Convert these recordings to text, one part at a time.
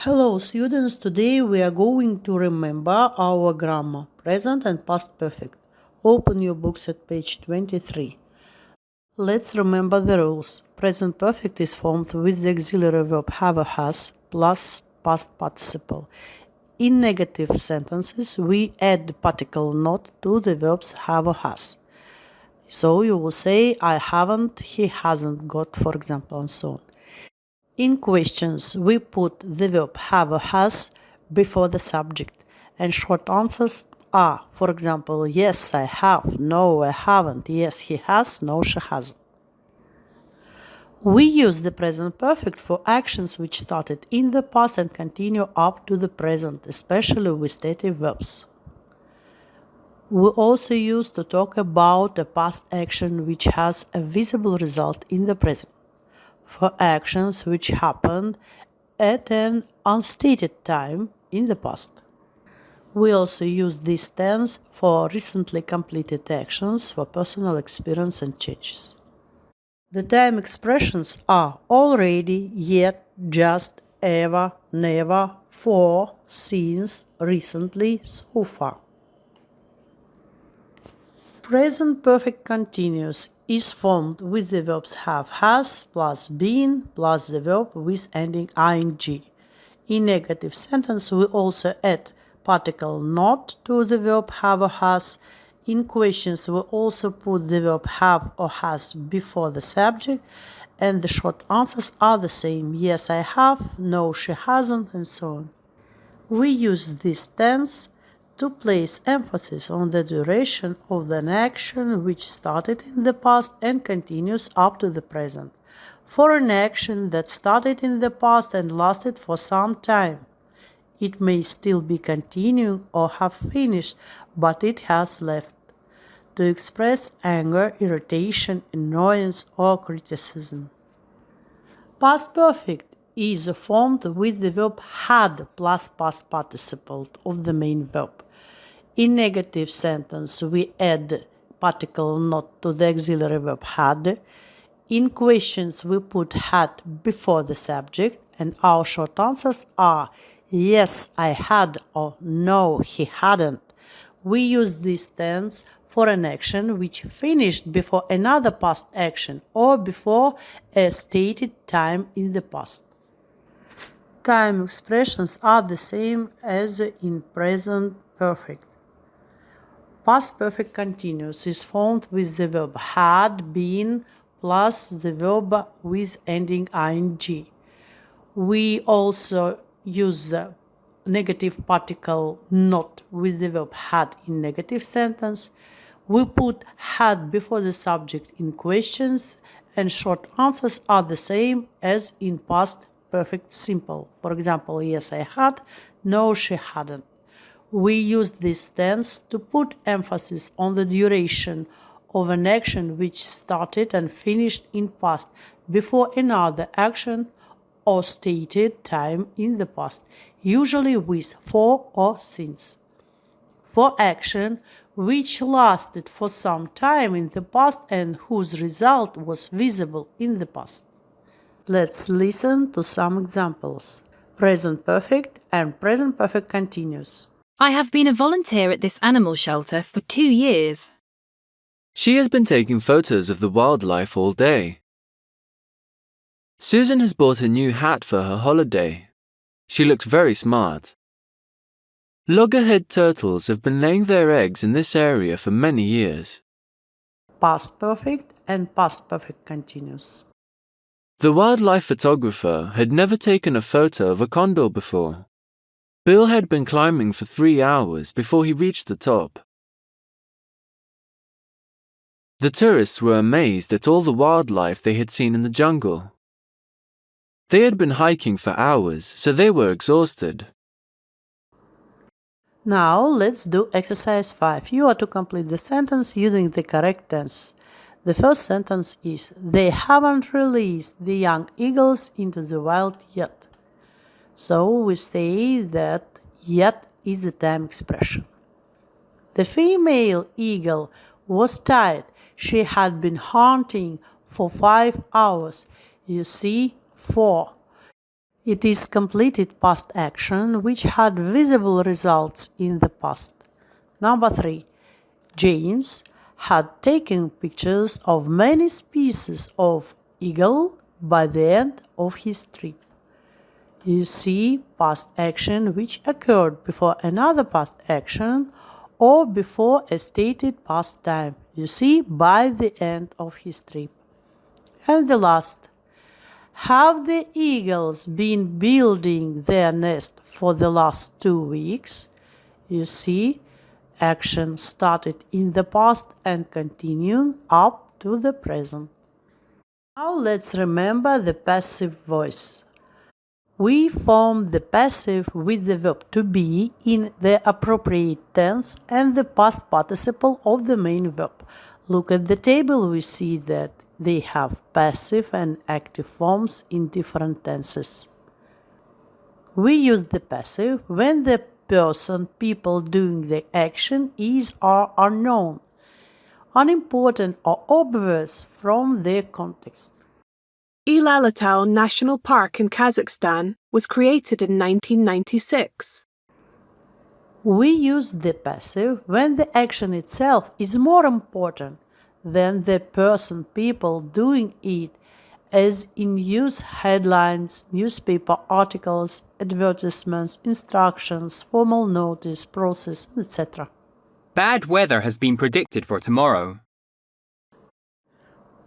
Hello students, today we are going to remember our grammar, present and past perfect. Open your books at page 23. Let's remember the rules. Present perfect is formed with the auxiliary verb have or has plus past participle. In negative sentences, we add the particle not to the verbs have or has. So you will say, I haven't, he hasn't got, for example, and so on. In questions, we put the verb have or has before the subject, and short answers are, for example, yes, I have, no, I haven't, yes, he has, no, she hasn't. We use the present perfect for actions which started in the past and continue up to the present, especially with stative verbs. We also use to talk about a past action which has a visible result in the present. For actions which happened at an unstated time in the past. We also use this tense for recently completed actions for personal experience and changes. The time expressions are already, yet, just, ever, never, for, since, recently, so far. Present perfect continuous is formed with the verbs have, has, plus been, plus the verb with ending ing. In negative sentence, we also add particle not to the verb have or has. In questions, we also put the verb have or has before the subject, and the short answers are the same. Yes, I have, no, she hasn't, and so on. We use this tense to place emphasis on the duration of an action which started in the past and continues up to the present. For an action that started in the past and lasted for some time, it may still be continuing or have finished, but it has left. To express anger, irritation, annoyance, or criticism. Past perfect is formed with the verb had plus past participle of the main verb. In negative sentence, we add particle not to the auxiliary verb had. In questions, we put had before the subject, and our short answers are yes, I had, or no, he hadn't. We use this tense for an action which finished before another past action or before a stated time in the past. Time expressions are the same as in present perfect. Past perfect continuous is formed with the verb had, been, plus the verb with ending ing. We also use the negative particle not with the verb had in negative sentence. We put had before the subject in questions, and short answers are the same as in past perfect simple. For example, yes, I had, no, she hadn't. We use this tense to put emphasis on the duration of an action which started and finished in past before another action or stated time in the past, usually with for or since. For action which lasted for some time in the past and whose result was visible in the past. Let's listen to some examples. Present perfect and present perfect continuous. I have been a volunteer at this animal shelter for 2 years. She has been taking photos of the wildlife all day. Susan has bought a new hat for her holiday. She looks very smart. Loggerhead turtles have been laying their eggs in this area for many years. Past perfect and past perfect continuous. The wildlife photographer had never taken a photo of a condor before. Bill had been climbing for 3 hours before he reached the top. The tourists were amazed at all the wildlife they had seen in the jungle. They had been hiking for hours, so they were exhausted. Now let's do exercise 5. You are to complete the sentence using the correct tense. The first sentence is, they haven't released the young eagles into the wild yet. So we say that yet is the time expression. The female eagle was tired. She had been hunting for 5 hours. You see, 4. It is completed past action which had visible results in the past. Number 3. James had taken pictures of many species of eagle by the end of his trip. You see past action which occurred before another past action or before a stated past time. You see by the end of his trip. And the last. Have the eagles been building their nest for the last 2 weeks? You see, action started in the past and continuing up to the present. Now let's remember the passive voice. We form the passive with the verb to be in the appropriate tense and the past participle of the main verb. Look at the table, we see that they have passive and active forms in different tenses. We use the passive when the person, people doing the action is or are known, unimportant or obvious from their context. Ilalatau National Park in Kazakhstan was created in 1996. We use the passive when the action itself is more important than the person, people doing it, as in use headlines, newspaper articles, advertisements, instructions, formal notice, process, etc. Bad weather has been predicted for tomorrow.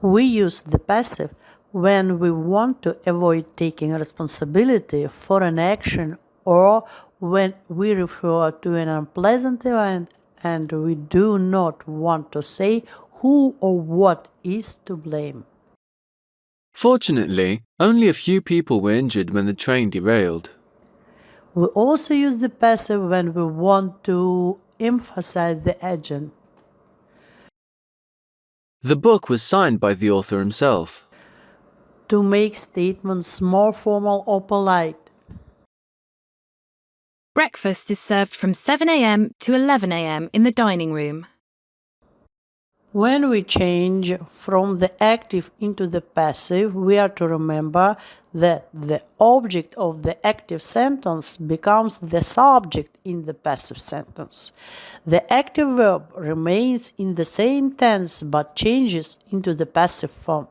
We use the passive when we want to avoid taking responsibility for an action or when we refer to an unpleasant event and we do not want to say who or what is to blame. Fortunately, only a few people were injured when the train derailed. We also use the passive when we want to emphasize the agent. The book was signed by the author himself. To make statements more formal or polite. Breakfast is served from 7 a.m. to 11 a.m. in the dining room. When we change from the active into the passive, we are to remember that the object of the active sentence becomes the subject in the passive sentence. The active verb remains in the same tense but changes into the passive form.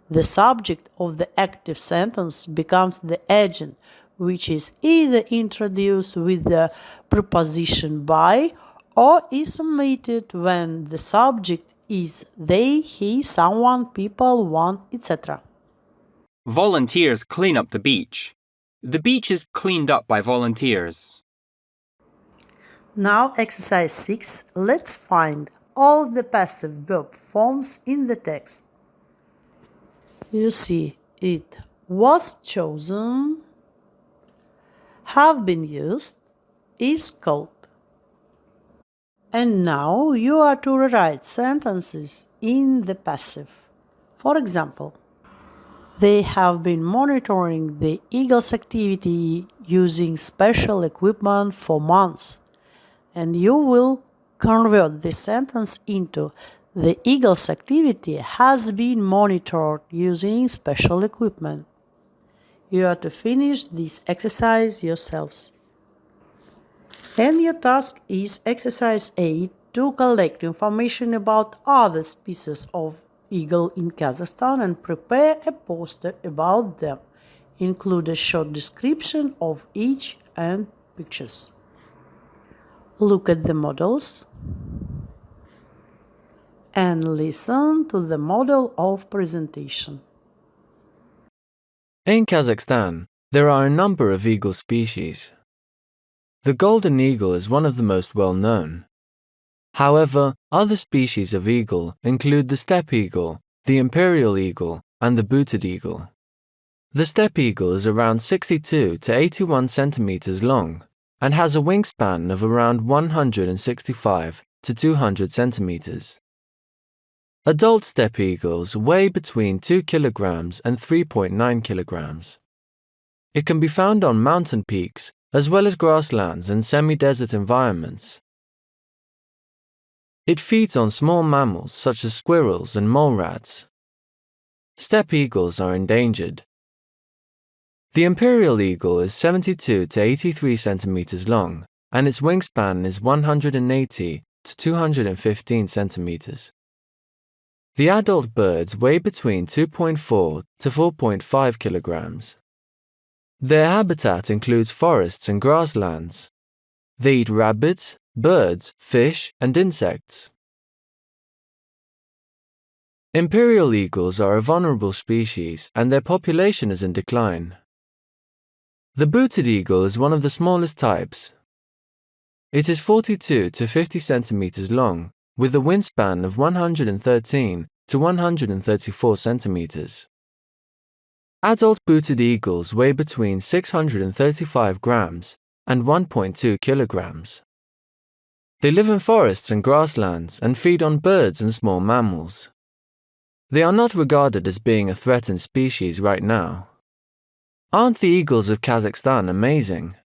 The subject of the active sentence becomes the agent, which is either introduced with the preposition by or is omitted when the subject is they, he, someone, people, one, etc. Volunteers clean up the beach. The beach is cleaned up by volunteers. Now, exercise 6. Let's find all the passive verb forms in the text. You see, it was chosen, have been used, is called. And now you are to rewrite sentences in the passive. For example, they have been monitoring the eagle's activity using special equipment for months. And you will convert this sentence into the eagle's activity has been monitored using special equipment. You are to finish this exercise yourselves. And your task is exercise 8 to collect information about other species of eagle in Kazakhstan and prepare a poster about them. Include a short description of each and pictures. Look at the models and listen to the model of presentation. In Kazakhstan, there are a number of eagle species. The golden eagle is one of the most well-known. However, other species of eagle include the steppe eagle, the imperial eagle, and the booted eagle. The steppe eagle is around 62 to 81 centimeters long and has a wingspan of around 165 to 200 centimeters. Adult steppe eagles weigh between 2 kilograms and 3.9 kilograms. It can be found on mountain peaks as well as grasslands and semi-desert environments. It feeds on small mammals such as squirrels and mole rats. Steppe eagles are endangered. The imperial eagle is 72 to 83 centimeters long, and its wingspan is 180 to 215 centimeters. The adult birds weigh between 2.4 to 4.5 kilograms. Their habitat includes forests and grasslands. They eat rabbits, birds, fish, and insects. Imperial eagles are a vulnerable species, and their population is in decline. The booted eagle is one of the smallest types. It is 42 to 50 centimeters long, with a wingspan of 113 to 134 centimeters. Adult booted eagles weigh between 635 grams and 1.2 kilograms. They live in forests and grasslands and feed on birds and small mammals. They are not regarded as being a threatened species right now. Aren't the eagles of Kazakhstan amazing?